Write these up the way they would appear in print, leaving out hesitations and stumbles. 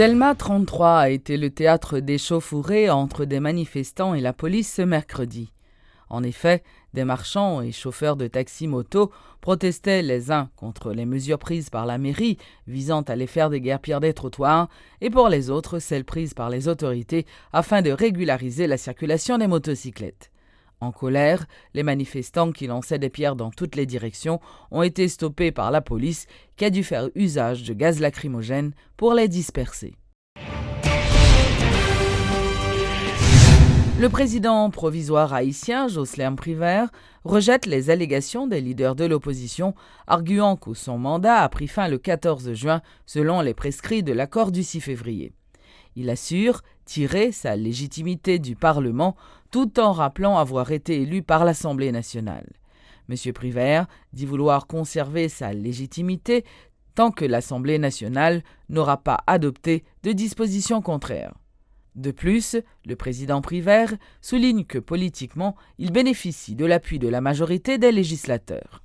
Delma 33 a été le théâtre d'échauffourées entre des manifestants et la police ce mercredi. En effet, des marchands et chauffeurs de taxi-moto protestaient les uns contre les mesures prises par la mairie visant à les faire déguerpir des trottoirs et pour les autres celles prises par les autorités afin de régulariser la circulation des motocyclettes. En colère, les manifestants qui lançaient des pierres dans toutes les directions ont été stoppés par la police qui a dû faire usage de gaz lacrymogène pour les disperser. Le président provisoire haïtien, Jocelyn Privert, rejette les allégations des leaders de l'opposition, arguant que son mandat a pris fin le 14 juin selon les prescrits de l'accord du 6 février. Il assure tirer sa légitimité du Parlement tout en rappelant avoir été élu par l'Assemblée nationale. M. Privert dit vouloir conserver sa légitimité tant que l'Assemblée nationale n'aura pas adopté de dispositions contraires. De plus, le président Privert souligne que politiquement, il bénéficie de l'appui de la majorité des législateurs.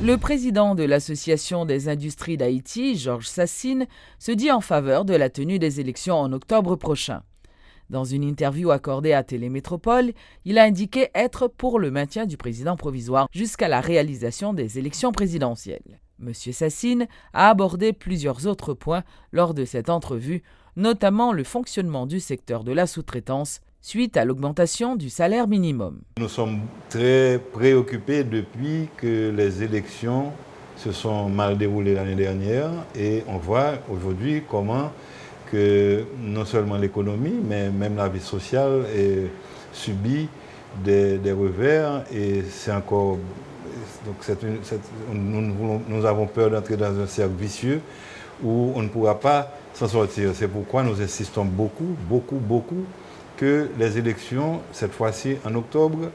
Le président de l'Association des industries d'Haïti, Georges Sassine, se dit en faveur de la tenue des élections en octobre prochain. Dans une interview accordée à Télémétropole, il a indiqué être pour le maintien du président provisoire jusqu'à la réalisation des élections présidentielles. M. Sassine a abordé plusieurs autres points lors de cette entrevue, notamment le fonctionnement du secteur de la sous-traitance suite à l'augmentation du salaire minimum. Nous sommes très préoccupés depuis que les élections se sont mal déroulées l'année dernière et on voit aujourd'hui comment que non seulement l'économie, mais même la vie sociale subit des revers et c'est encore... Donc nous avons peur d'entrer dans un cercle vicieux où on ne pourra pas s'en sortir. C'est pourquoi nous insistons beaucoup que les élections, cette fois-ci en octobre,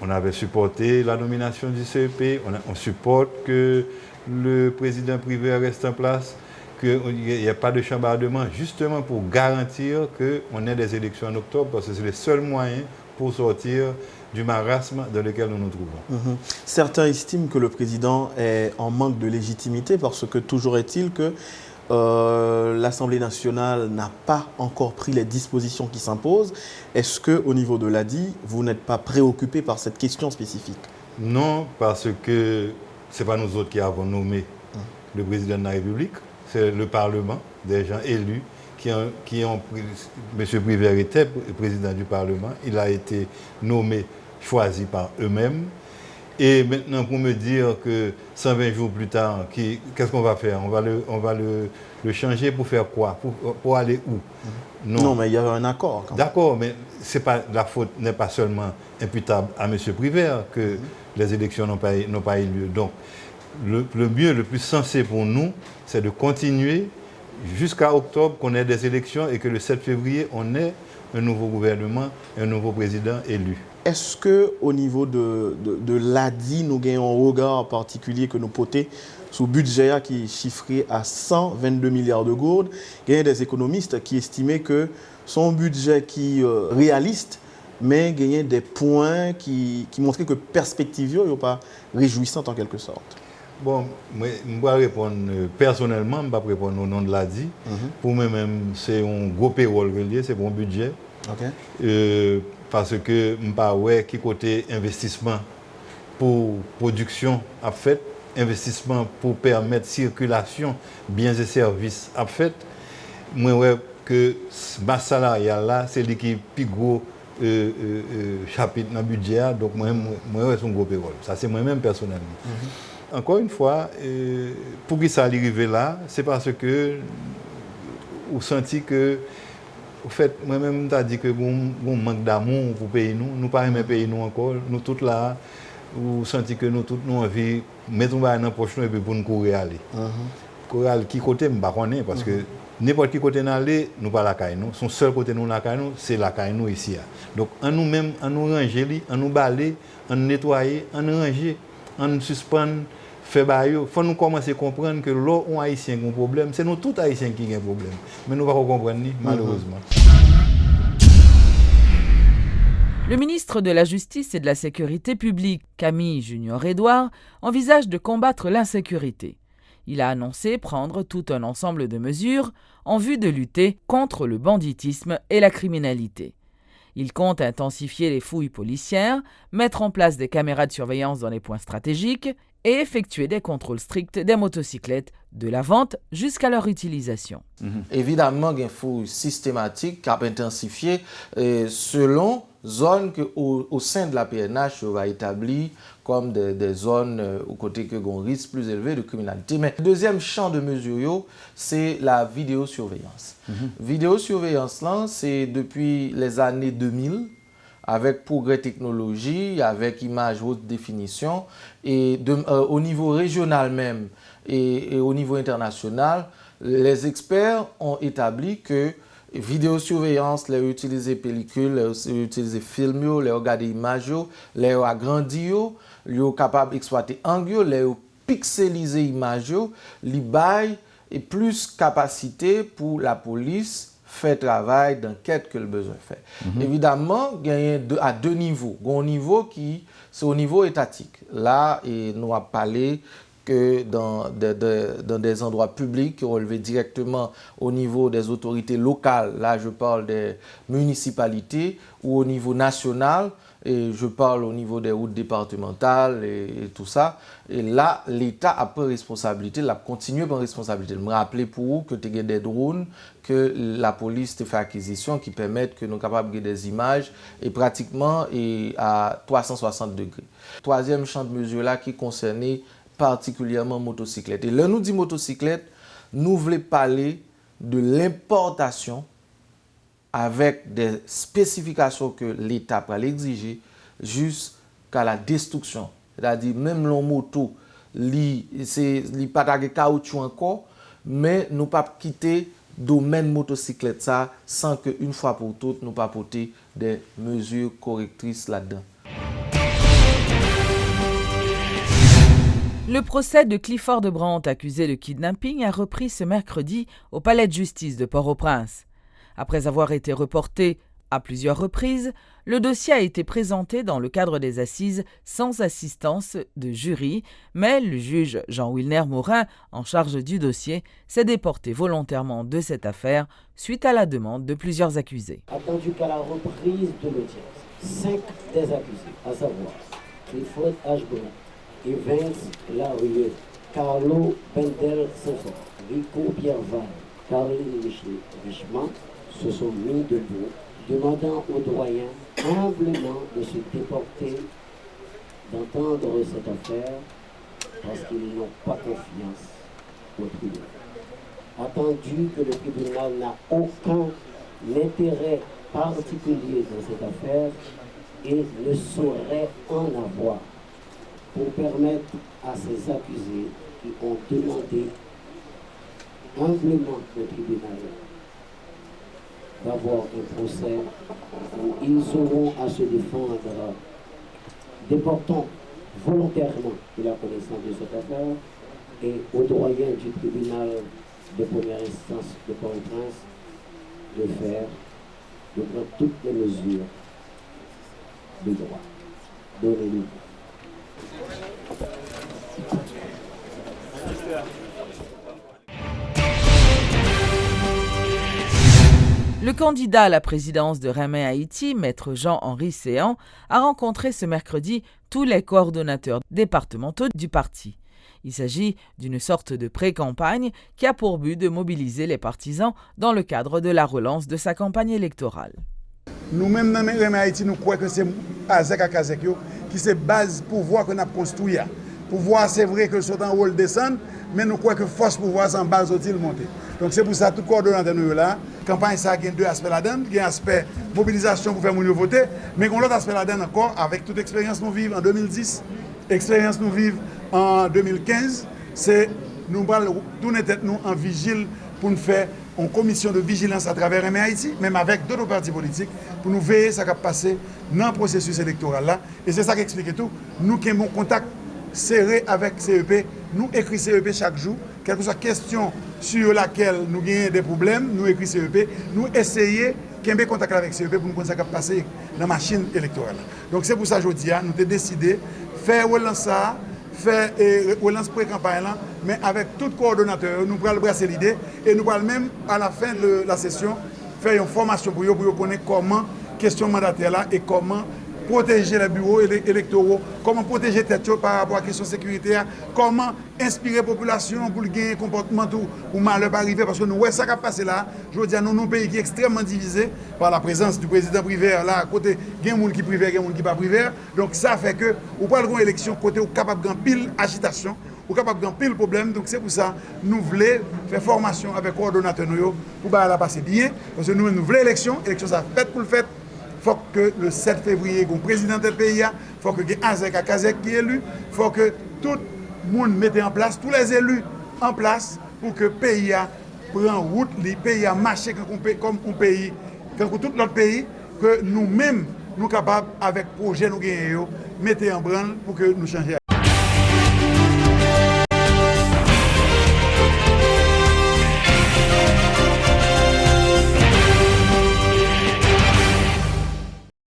on avait supporté la nomination du CEP, on supporte que le président privé reste en place, qu'il n'y ait pas de chambardement, justement pour garantir qu'on ait des élections en octobre, parce que c'est le seul moyen pour sortir du marasme dans lequel nous nous trouvons. Certains estiment que le président est en manque de légitimité parce que toujours est-il que l'Assemblée nationale n'a pas encore pris les dispositions qui s'imposent. Est-ce qu'au niveau de l'ADI, vous n'êtes pas préoccupé par cette question spécifique? Non, parce que ce n'est pas nous autres qui avons nommé le président de la République, c'est le Parlement, des gens élus qui ont pris. M. Privert était président du Parlement, il a été nommé, choisi par eux-mêmes. Et maintenant, pour me dire que 120 jours plus tard, qu'est-ce qu'on va faire? On va le changer pour faire quoi? Pour aller où? Non, mais il y a un accord. D'accord, mais la faute n'est pas seulement imputable à M. Privert que les élections n'ont pas eu lieu. Donc, le mieux, le plus sensé pour nous, c'est de continuer jusqu'à octobre, qu'on ait des élections et que le 7 février, on ait un nouveau gouvernement, un nouveau président élu. Est-ce qu'au niveau de l'ADI, nous gagnons un regard particulier que nous portons sous budget qui est chiffré à 122 milliards de gourdes? Il y a des économistes qui estimaient que son budget qui est réaliste, mais il y a des points qui montraient que perspective n'est pas réjouissante en quelque sorte. Bon, moi, je vais répondre personnellement, je ne vais pas répondre au nom de l'ADI. Pour moi-même, c'est un gros payroll, c'est un bon budget. Okay. Parce que je ne sais pas qui côté investissement pour production a fait, investissement pour permettre circulation, biens et services a fait. Moi, que ma salariale là, c'est lui qui est le plus gros chapitre dans le budget. Donc, moi, c'est un gros payroll. Ça, c'est moi-même personnellement. Encore une fois, pour que ça arrive là, c'est parce que vous sentez que, au fait, moi-même, je dit que vous manque d'amour pour payer nous. Nous ne pouvons pas payer nous encore. Nous tous là, vous sentez que nous tous nous envie de mettre dans la poche et puis pour nous courir aller. Courir qui côté, je ne sais pas parce que n'importe qui côté nous aller, nous pas la caille nous. Son seul côté nous la caille nous, c'est la caille nous ici. Donc, en nous-mêmes, en nous ranger, en nous balayer, en nous nettoyer, en nous ranger, en nous suspendre. Il faut nous commencer à comprendre que là où Haïtien a un problème, c'est nous tous Haïtiens qui ont un problème. Mais nous ne pouvons pas comprendre, malheureusement. Le ministre de la Justice et de la Sécurité publique, Camille Junior-Edouard, envisage de combattre l'insécurité. Il a annoncé prendre tout un ensemble de mesures en vue de lutter contre le banditisme et la criminalité. Il compte intensifier les fouilles policières, mettre en place des caméras de surveillance dans les points stratégiques et effectuer des contrôles stricts des motocyclettes, de la vente jusqu'à leur utilisation. Évidemment, il y a une fouille systématique qui a intensifié selon zones que au sein de la PNH va établir comme des zones où côté que un risque plus élevé de criminalité. Mais le deuxième champ de mesure, c'est la vidéosurveillance. Vidéosurveillance, là, c'est depuis les années 2000, avec progrès technologie, avec images haute définition, et au niveau régional même et au niveau international, les experts ont établi que vidéosurveillance, les utiliser pellicule, les utiliser film, les regarder images, les agrandir, les capable d'exploiter angle, les pixeliser images, les bail et plus capacité pour la police faire travail d'enquête que le besoin fait. Évidemment, il y a à deux niveaux. Un niveau qui c'est au niveau étatique. Là, et nous avons parlé que dans des endroits publics qui relèvent directement au niveau des autorités locales, là je parle des municipalités, ou au niveau national, et je parle au niveau des routes départementales et tout ça. Et là, l'État a pris responsabilité, l'a continué par responsabilité. Je me rappelle pour vous que tu as des drones, que la police te fait acquisition qui permettent que nous sommes capables de des images et pratiquement à 360 degrés. Troisième champ de mesure là qui concernait particulièrement motocyclette. Et là, nous dit motocyclette, nous voulons parler de l'importation avec des spécifications que l'État va l'exiger jusqu'à la destruction. C'est-à-dire, même la moto, il n'est pas de caoutchouc encore, mais nous ne pouvons pas quitter le domaine motocyclette ça, sans qu'une fois pour toutes, nous ne pas porter des mesures correctrices là-dedans. Le procès de Clifford Brandt, accusé de kidnapping, a repris ce mercredi au palais de justice de Port-au-Prince. Après avoir été reporté à plusieurs reprises, le dossier a été présenté dans le cadre des assises sans assistance de jury, mais le juge Jean-Wilner Morin, en charge du dossier, s'est déporté volontairement de cette affaire suite à la demande de plusieurs accusés. Attendu qu'à la reprise de l'audience, 5 des accusés, à savoir Clifford H. Brandt, Evans Larrieux, Carlo Bendel-Sanson, Rico Pierval, Caroline Richemont se sont mis debout, demandant aux doyens humblement de se déporter, d'entendre cette affaire, parce qu'ils n'ont pas confiance au tribunal. Attendu que le tribunal n'a aucun intérêt particulier dans cette affaire et ne saurait en avoir, pour permettre à ces accusés qui ont demandé humblement au tribunal d'avoir un procès où ils auront à se défendre, déportant volontairement de la connaissance de cette affaire et au doyen du tribunal de première instance de Port-au-Prince de prendre toutes les mesures de droit. Donnez-nous. Le candidat à la présidence de Remè Haïti, maître Jean-Henri Séan, a rencontré ce mercredi tous les coordonnateurs départementaux du parti. Il s'agit d'une sorte de pré-campagne qui a pour but de mobiliser les partisans dans le cadre de la relance de sa campagne électorale. Nous-mêmes, dans Remè Haïti, nous croyons que c'est Azek à Kazek qui se base pouvoir que nous avons construit. Pouvoir, c'est vrai que c'est en haut descendre, mais nous croyons que force pouvoir, c'est en bas au monter. Donc c'est pour ça que tout coordonnateur nous là. La campagne, ça a deux aspects là-dedans. Il y a un aspect mobilisation pour faire mon voter, mais il y a l'autre aspect là-dedans encore, avec toute expérience nous vivons en 2010, expérience nous vivons en 2015, c'est nous tourner tête nous en vigile pour nous faire une commission de vigilance à travers Remè Haïti, même avec d'autres partis politiques, pour nous veiller ce qui a passé dans le processus électoral là. Et c'est ça qui explique tout. Nous qui avons contact serré avec CEP, nous écrivons CEP chaque jour, quelle que soit la question sur laquelle nous avons des problèmes, nous écrivons CEP, nous essayons de avoir contact avec CEP pour nous voir ce qui a passé dans la machine électorale. Donc c'est pour ça que je dis, nous avons décidé de faire relance ça, faire relance pré-campagne là, mais avec tout coordonnateur, nous allons brasser l'idée et nous allons même à la fin de la session faire une formation pour connaître comment question mandataire là et comment protéger les bureaux électoraux, comment protéger tête par rapport à la question de sécurité, comment inspirer la population pour gagner un comportement ou malheur pas arriver. Parce que nous voyons ça qui a passé là. Je veux dire, nous sommes un pays qui est extrêmement divisé par la présence du président privé là, à côté, il y a des gens qui privé, il y a des gens qui pas privé. Donc ça fait que, vous parlez d'une élection côté, vous capable de pile agitation, vous capable de pile problème. Donc c'est pour ça nous voulons faire formation avec les coordonnateurs pour la passer bien. Parce que nous voulons l'élection, l'élection ça fait pour le fait. Il faut que le 7 février, le président du pays, il faut que Azek à Kazek qui est élu, il faut que tout le monde mette en place, tous les élus en place pour que le pays prenne route, le pays a marché comme un pays, comme tout l'autre pays, que nous-mêmes, nous sommes capables, avec le projet nous gagnons, mettre en branle pour que nous changions.